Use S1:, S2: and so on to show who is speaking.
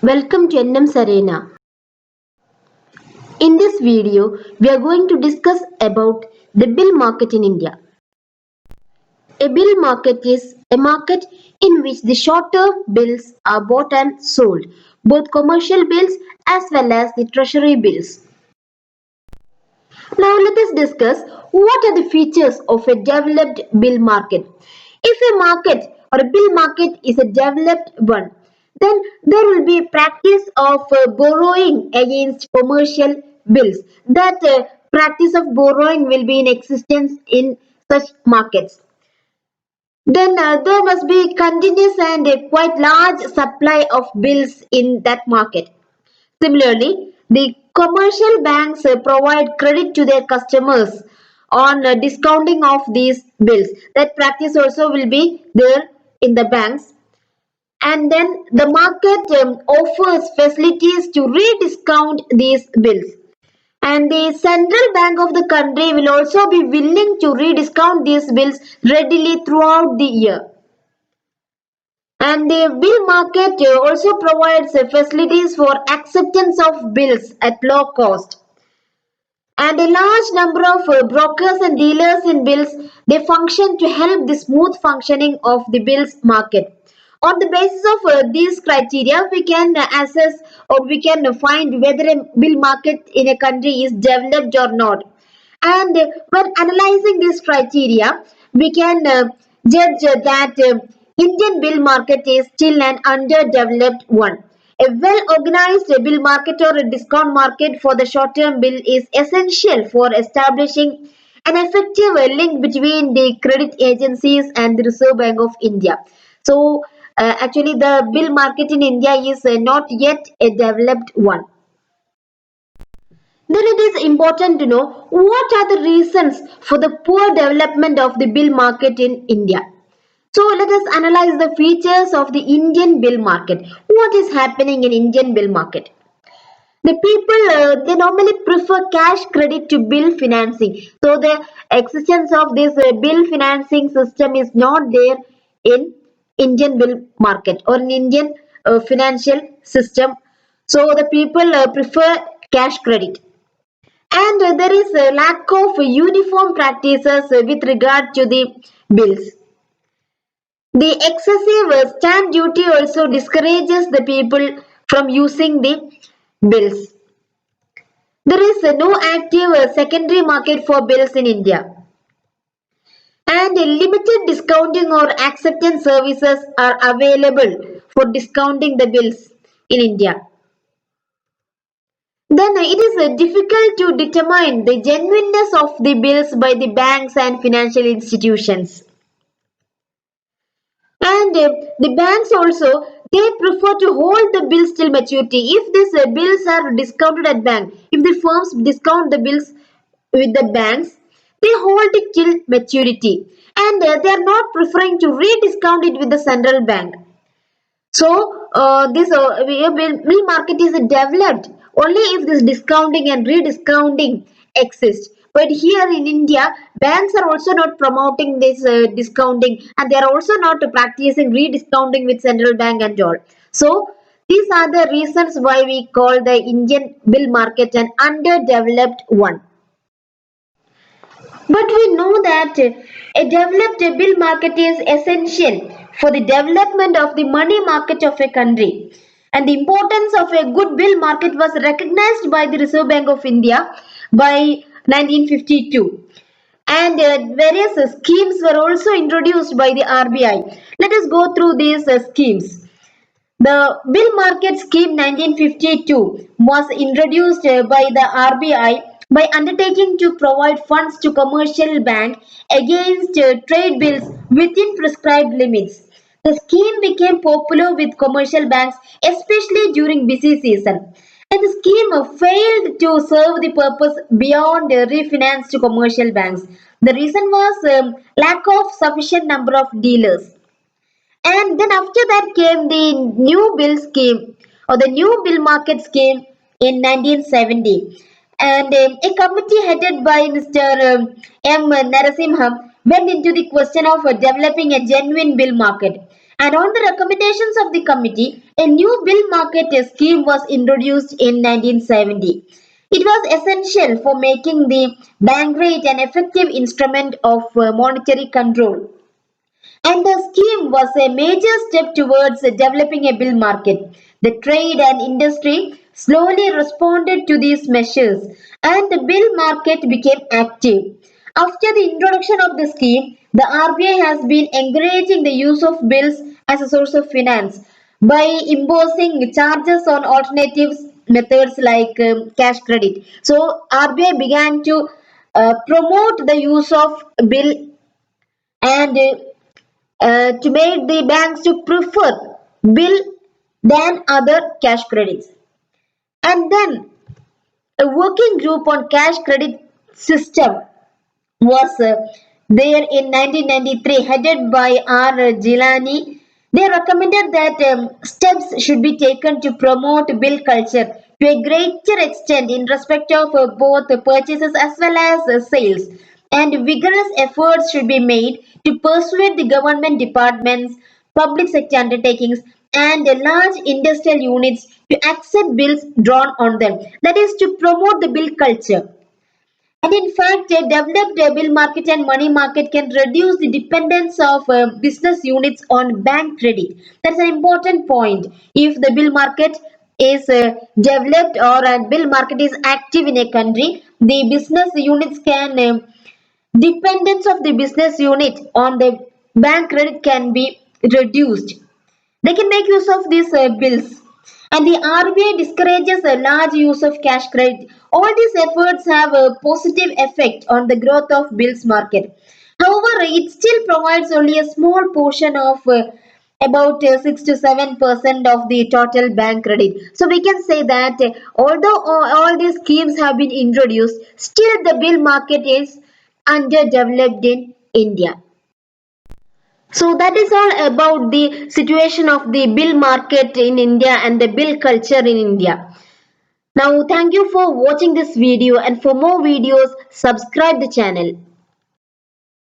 S1: Welcome to NM's Arena. In this video, we are going to discuss about the bill market in India. A bill market is a market in which the shorter bills are bought and sold, both commercial bills as well as the treasury bills. Now let us discuss what are the features of a developed bill market. If a market or a bill market is a developed one, then there will be practice of borrowing against commercial bills. That practice of borrowing will be in existence in such markets. Then there must be continuous and a quite large supply of bills in that market. Similarly, the commercial banks provide credit to their customers on discounting of these bills. That practice also will be there in the banks. And then the market offers facilities to rediscount these bills. And the central bank of the country will also be willing to rediscount these bills readily throughout the year. And the bill market also provides facilities for acceptance of bills at low cost. And a large number of brokers and dealers in bills, they function to help the smooth functioning of the bills market. On the basis of these criteria, we can assess or we can find whether a bill market in a country is developed or not. And when analyzing these criteria, we can judge that Indian bill market is still an underdeveloped one. A well-organized bill market or a discount market for the short-term bill is essential for establishing an effective link between the credit agencies and the Reserve Bank of India. So, actually, the bill market in India is not yet a developed one. Then it is important to know what are the reasons for the poor development of the bill market in India. So let us analyze the features of the Indian bill market. What is happening in Indian bill market? The people they normally prefer cash credit to bill financing. So the existence of this bill financing system is not there in Indian bill market or in Indian financial system. So the people prefer cash credit. And there is a lack of uniform practices with regard to the bills. The excessive stamp duty also discourages the people from using the bills. There is no active secondary market for bills in India. And limited discounting or acceptance services are available for discounting the bills in India. Then it is difficult to determine the genuineness of the bills by the banks and financial institutions. And the banks also they prefer to hold the bills till maturity. If these bills are discounted at bank, if the firms discount the bills with the banks, they hold it till maturity, and they are not preferring to rediscount it with the central bank. So this bill market is developed only if this discounting and rediscounting exist. But here in India, banks are also not promoting this discounting, and they are also not practicing rediscounting with central bank and all. So these are the reasons why we call the Indian bill market an underdeveloped one. But we know that a developed bill market is essential for the development of the money market of a country. And the importance of a good bill market was recognized by the Reserve Bank of India by 1952. And various schemes were also introduced by the RBI. Let us go through these schemes. The Bill Market Scheme 1952 was introduced by the RBI by undertaking to provide funds to commercial bank against trade bills within prescribed limits. The scheme became popular with commercial banks, especially during busy season. And the scheme failed to serve the purpose beyond refinance to commercial banks. The reason was lack of sufficient number of dealers. And then after that came the new bill scheme or the new bill market scheme in 1970. And a committee headed by Mr. M. Narasimham went into the question of developing a genuine bill market. And on the recommendations of the committee, a new bill market scheme was introduced in 1970. It was essential for making the bank rate an effective instrument of monetary control. And the scheme was a major step towards developing a bill market. The trade and industry slowly responded to these measures, and the bill market became active. After the introduction of the scheme, the RBI has been encouraging the use of bills as a source of finance by imposing charges on alternatives methods like cash credit. So RBI began to promote the use of bill and to make the banks to prefer bill than other cash credits. And then a working group on cash credit system was there in 1993, headed by R. Gilani. They recommended that steps should be taken to promote bill culture to a greater extent in respect of both purchases as well as sales. And vigorous efforts should be made to persuade the government departments, public sector undertakings, and large industrial units to accept bills drawn on them. That is to promote the bill culture. And in fact, a developed bill market and money market can reduce the dependence of business units on bank credit. That's an important point. If the bill market is developed or a bill market is active in a country, the business units can dependence of the business unit on the bank credit can be reduced. They can make use of these bills. And the RBI discourages a large use of cash credit. All these efforts have a positive effect on the growth of bills market. However, it still provides only a small portion of about 6 to 7% of the total bank credit. So we can say that although all these schemes have been introduced, still the bill market is underdeveloped in India. So that is all about the situation of the bill market in India and the bill culture in India. Now thank you for watching this video, and for more videos subscribe the channel.